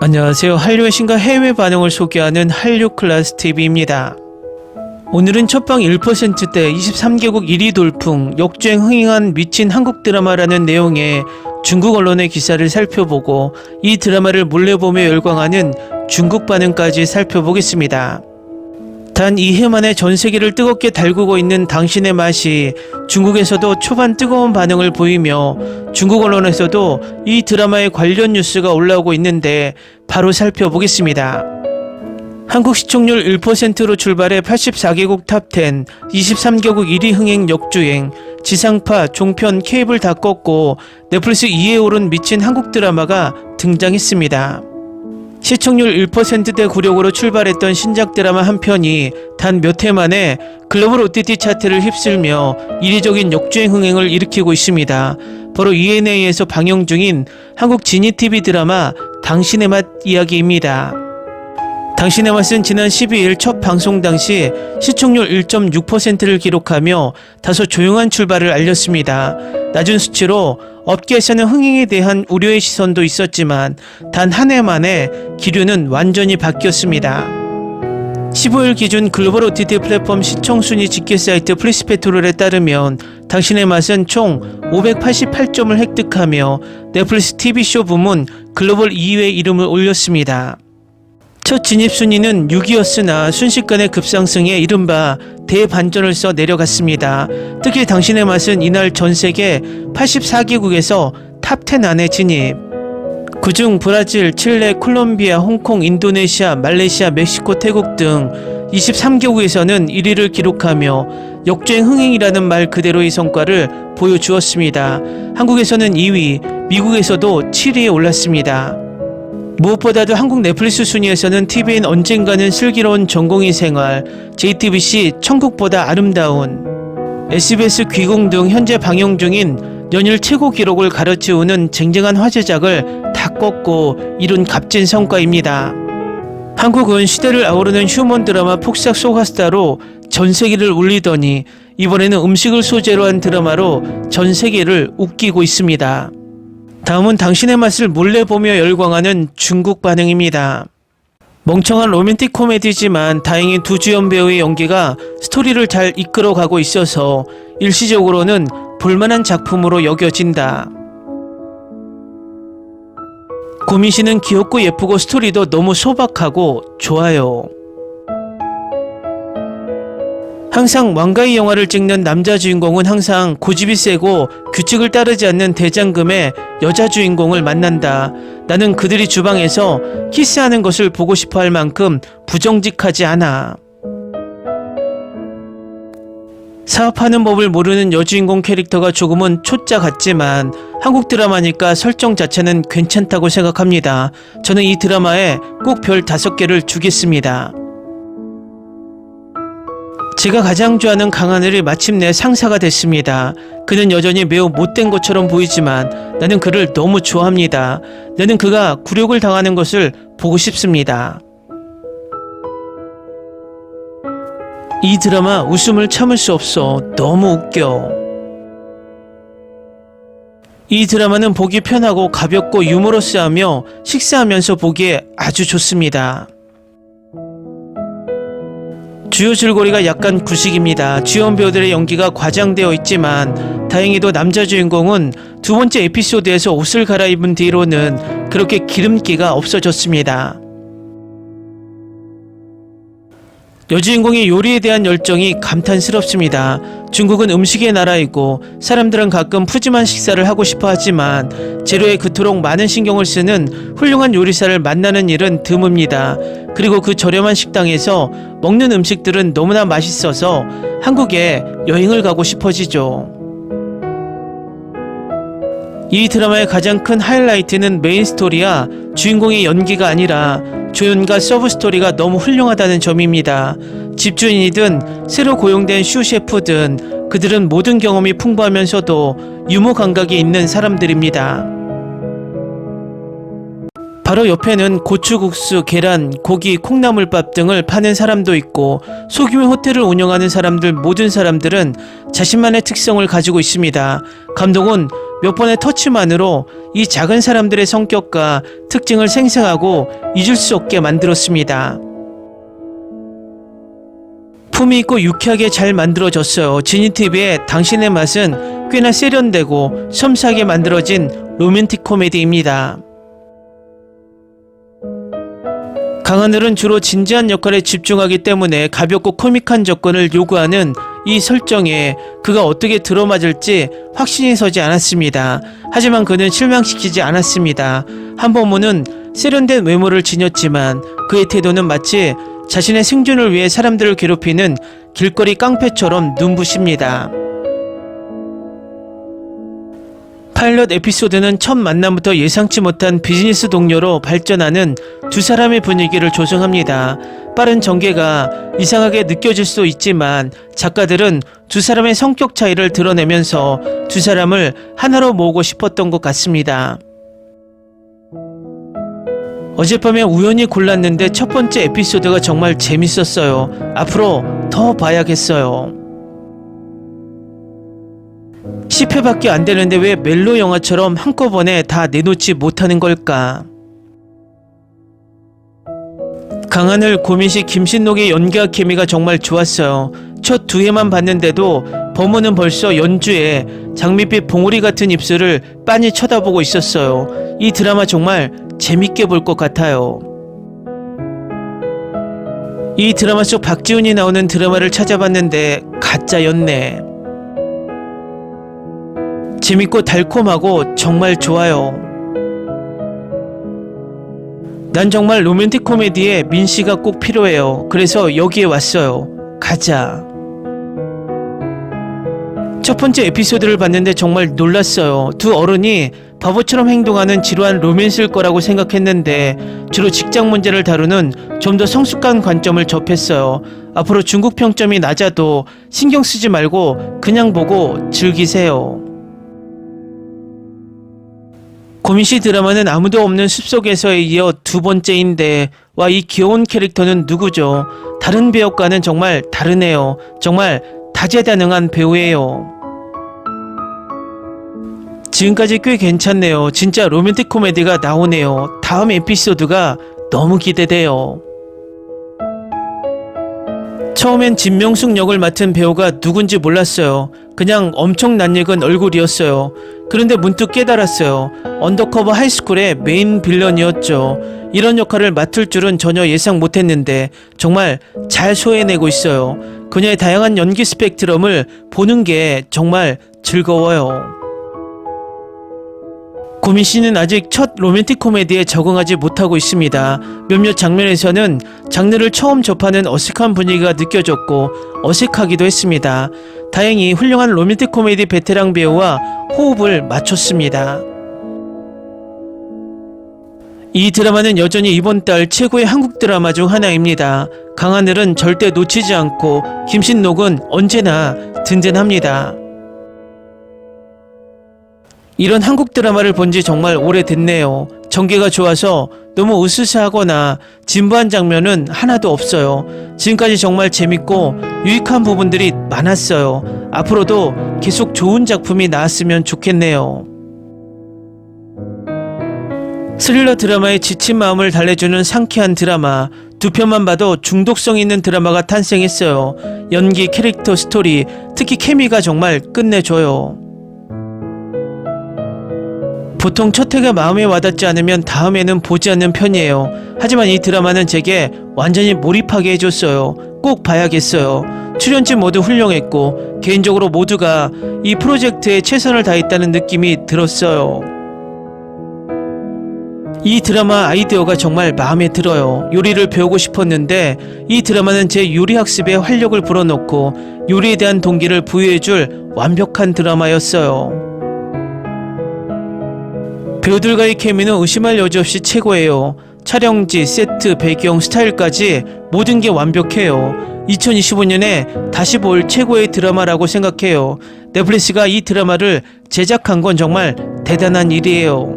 안녕하세요. 한류의 신과 해외 반응을 소개하는 한류클래스TV입니다. 오늘은 첫방 1%대 23개국 1위 돌풍, 역주행 흥행한 미친 한국 드라마라는 내용의 중국 언론의 기사를 살펴보고 이 드라마를 몰래 보며 열광하는 중국 반응까지 살펴보겠습니다. 단 2해 만에 전 세계를 뜨겁게 달구고 있는 당신의 맛이 중국에서도 초반 뜨거운 반응을 보이며 중국 언론에서도 이 드라마의 관련 뉴스가 올라오고 있는데 바로 살펴보겠습니다. 한국 시청률 1%로 출발해 84개국 탑10, 23개국 1위 흥행 역주행, 지상파, 종편, 케이블 다 꺾고 넷플릭스 2위에 오른 미친 한국 드라마가 등장했습니다. 시청률 1%대 구력으로 출발했던 신작 드라마 한 편이 단 몇 해 만에 글로벌 OTT 차트를 휩쓸며 이례적인 역주행 흥행을 일으키고 있습니다. 바로 ENA에서 방영 중인 한국 지니TV 드라마 당신의 맛 이야기입니다. 당신의 맛은 지난 12일 첫 방송 당시 시청률 1.6%를 기록하며 다소 조용한 출발을 알렸습니다. 낮은 수치로 업계에서는 흥행에 대한 우려의 시선도 있었지만 단 한 해 만에 기류는 완전히 바뀌었습니다. 15일 기준 글로벌 OTT 플랫폼 시청순위 집계 사이트 플리스페트롤에 따르면 당신의 맛은 총 588점을 획득하며 넷플릭스 TV쇼 부문 글로벌 2위에 이름을 올렸습니다. 첫 진입 순위는 6위였으나 순식간에 급상승해 이른바 대반전을 써 내려갔습니다. 특히 당신의 맛은 이날 전세계 84개국에서 탑10 안에 진입. 그중 브라질, 칠레, 콜롬비아, 홍콩, 인도네시아, 말레이시아, 멕시코, 태국 등 23개국에서는 1위를 기록하며 역주행 흥행이라는 말 그대로의 성과를 보여주었습니다. 한국에서는 2위, 미국에서도 7위에 올랐습니다. 무엇보다도 한국 넷플릭스 순위에서는 TVN 언젠가는 슬기로운 전공의 생활, JTBC 천국보다 아름다운, SBS 귀공 등 현재 방영 중인 연일 최고 기록을 갈아치우는 쟁쟁한 화제작을 다 꺾고 이룬 값진 성과입니다. 한국은 시대를 아우르는 휴먼 드라마 폭삭 소가스타로 전 세계를 울리더니 이번에는 음식을 소재로 한 드라마로 전 세계를 웃기고 있습니다. 다음은 당신의 맛을 몰래 보며 열광하는 중국 반응입니다. 멍청한 로맨틱 코미디지만 다행히 두 주연 배우의 연기가 스토리를 잘 이끌어가고 있어서 일시적으로는 볼만한 작품으로 여겨진다. 고민 씨는 귀엽고 예쁘고 스토리도 너무 소박하고 좋아요. 항상 왕가의 영화를 찍는 남자 주인공은 항상 고집이 세고 규칙을 따르지 않는 대장금의 여자 주인공을 만난다. 나는 그들이 주방에서 키스하는 것을 보고 싶어 할 만큼 부정직하지 않아. 사업하는 법을 모르는 여주인공 캐릭터가 조금은 초짜 같지만 한국 드라마니까 설정 자체는 괜찮다고 생각합니다. 저는 이 드라마에 꼭 별 5개를 주겠습니다. 제가 가장 좋아하는 강하늘이 마침내 상사가 됐습니다. 그는 여전히 매우 못된 것처럼 보이지만 나는 그를 너무 좋아합니다. 나는 그가 굴욕을 당하는 것을 보고 싶습니다. 이 드라마 웃음을 참을 수 없어. 너무 웃겨. 이 드라마는 보기 편하고 가볍고 유머러스하며 식사하면서 보기에 아주 좋습니다. 주요 줄거리가 약간 구식입니다. 주연 배우들의 연기가 과장되어 있지만 다행히도 남자 주인공은 두 번째 에피소드에서 옷을 갈아입은 뒤로는 그렇게 기름기가 없어졌습니다. 여주인공의 요리에 대한 열정이 감탄스럽습니다. 중국은 음식의 나라이고 사람들은 가끔 푸짐한 식사를 하고 싶어 하지만 재료에 그토록 많은 신경을 쓰는 훌륭한 요리사를 만나는 일은 드뭅니다. 그리고 그 저렴한 식당에서 먹는 음식들은 너무나 맛있어서 한국에 여행을 가고 싶어지죠. 이 드라마의 가장 큰 하이라이트는 메인 스토리야 주인공의 연기가 아니라 조연과 서브 스토리가 너무 훌륭하다는 점입니다. 집주인이든 새로 고용된 슈셰프든 그들은 모든 경험이 풍부하면서도 유머 감각이 있는 사람들입니다. 바로 옆에는 고추국수, 계란, 고기, 콩나물밥 등을 파는 사람도 있고 소규모 호텔을 운영하는 사람들 모든 사람들은 자신만의 특성을 가지고 있습니다. 감독은 몇 번의 터치만으로 이 작은 사람들의 성격과 특징을 생생하고 잊을 수 없게 만들었습니다. 품위 있고 유쾌하게 잘 만들어졌어요. 지니TV의 당신의 맛은 꽤나 세련되고 섬세하게 만들어진 로맨틱 코미디입니다. 강하늘은 주로 진지한 역할에 집중하기 때문에 가볍고 코믹한 접근을 요구하는 이 설정에 그가 어떻게 들어맞을지 확신이 서지 않았습니다. 하지만 그는 실망시키지 않았습니다. 한범우는 세련된 외모를 지녔지만 그의 태도는 마치 자신의 생존을 위해 사람들을 괴롭히는 길거리 깡패처럼 눈부십니다. 파일럿 에피소드는 첫 만남부터 예상치 못한 비즈니스 동료로 발전하는 두 사람의 분위기를 조성합니다. 빠른 전개가 이상하게 느껴질 수도 있지만 작가들은 두 사람의 성격 차이를 드러내면서 두 사람을 하나로 모으고 싶었던 것 같습니다. 어젯밤에 우연히 골랐는데 첫 번째 에피소드가 정말 재밌었어요. 앞으로 더 봐야겠어요. 10회밖에 안 되는데 왜 멜로 영화처럼 한꺼번에 다 내놓지 못하는 걸까? 강하늘, 고민씨, 김신록의 연기와 케미가 정말 좋았어요. 첫 2회만 봤는데도 범우는 벌써 연주에 장밋빛 봉우리 같은 입술을 빤히 쳐다보고 있었어요. 이 드라마 정말 재밌게 볼 것 같아요. 이 드라마 속 박지훈이 나오는 드라마를 찾아봤는데 가짜였네. 재밌고 달콤하고 정말 좋아요. 난 정말 로맨틱 코미디에 민씨가 꼭 필요해요. 그래서 여기에 왔어요. 가자. 첫 번째 에피소드를 봤는데 정말 놀랐어요. 두 어른이 바보처럼 행동하는 지루한 로맨스일 거라고 생각했는데 주로 직장 문제를 다루는 좀 더 성숙한 관점을 접했어요. 앞으로 중국 평점이 낮아도 신경 쓰지 말고 그냥 보고 즐기세요. 고민씨 드라마는 아무도 없는 숲속에서에 이어 두 번째인데 와, 이 귀여운 캐릭터는 누구죠? 다른 배역과는 정말 다르네요. 정말 다재다능한 배우예요. 지금까지 꽤 괜찮네요. 진짜 로맨틱 코미디가 나오네요. 다음 에피소드가 너무 기대돼요. 처음엔 진명숙 역을 맡은 배우가 누군지 몰랐어요. 그냥 엄청 낯익은 얼굴이었어요. 그런데 문득 깨달았어요. 언더커버 하이스쿨의 메인 빌런이었죠. 이런 역할을 맡을 줄은 전혀 예상 못했는데 정말 잘 소화해내고 있어요. 그녀의 다양한 연기 스펙트럼을 보는 게 정말 즐거워요. 고민씨는 아직 첫 로맨틱 코미디에 적응하지 못하고 있습니다. 몇몇 장면에서는 장르를 처음 접하는 어색한 분위기가 느껴졌고 어색하기도 했습니다. 다행히 훌륭한 로맨틱 코미디 베테랑 배우와 호흡을 맞췄습니다. 이 드라마는 여전히 이번 달 최고의 한국 드라마 중 하나입니다. 강하늘은 절대 놓치지 않고 김신록은 언제나 든든합니다. 이런 한국 드라마를 본 지 정말 오래됐네요. 전개가 좋아서 너무 으스스하거나 진부한 장면은 하나도 없어요. 지금까지 정말 재밌고 유익한 부분들이 많았어요. 앞으로도 계속 좋은 작품이 나왔으면 좋겠네요. 스릴러 드라마의 지친 마음을 달래주는 상쾌한 드라마. 두 편만 봐도 중독성 있는 드라마가 탄생했어요. 연기, 캐릭터, 스토리, 특히 케미가 정말 끝내줘요. 보통 첫 회가 마음에 와닿지 않으면 다음에는 보지 않는 편이에요. 하지만 이 드라마는 제게 완전히 몰입하게 해줬어요. 꼭 봐야겠어요. 출연진 모두 훌륭했고 개인적으로 모두가 이 프로젝트에 최선을 다했다는 느낌이 들었어요. 이 드라마 아이디어가 정말 마음에 들어요. 요리를 배우고 싶었는데 이 드라마는 제 요리 학습에 활력을 불어넣고 요리에 대한 동기를 부여해줄 완벽한 드라마였어요. 배우들과의 케미는 의심할 여지 없이 최고예요. 촬영지, 세트, 배경, 스타일까지 모든 게 완벽해요. 2025년에 다시 볼 최고의 드라마라고 생각해요. 넷플릭스가 이 드라마를 제작한 건 정말 대단한 일이에요.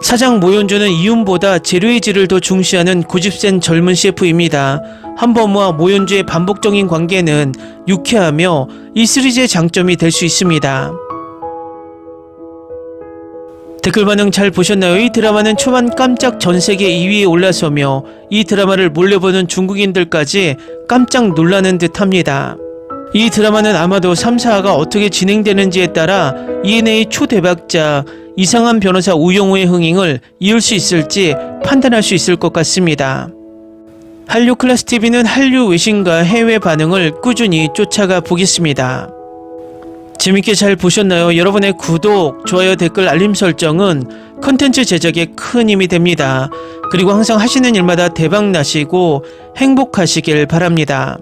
사장 모연주는 이윤보다 재료의 질을 더 중시하는 고집센 젊은 셰프입니다. 한범우와 모연주의 반복적인 관계는 유쾌하며 이 시리즈의 장점이 될 수 있습니다. 댓글 반응 잘 보셨나요? 이 드라마는 초반 깜짝 전세계 2위에 올라서며 이 드라마를 몰려보는 중국인들까지 깜짝 놀라는 듯합니다. 이 드라마는 아마도 3, 4화가 어떻게 진행되는지에 따라 ENA 초대박자 이상한 변호사 우영우의 흥행을 이을 수 있을지 판단할 수 있을 것 같습니다. 한류클래스TV는 한류 외신과 해외 반응을 꾸준히 쫓아가 보겠습니다. 재밌게 잘 보셨나요? 여러분의 구독, 좋아요, 댓글, 알림 설정은 컨텐츠 제작에 큰 힘이 됩니다. 그리고 항상 하시는 일마다 대박 나시고 행복하시길 바랍니다.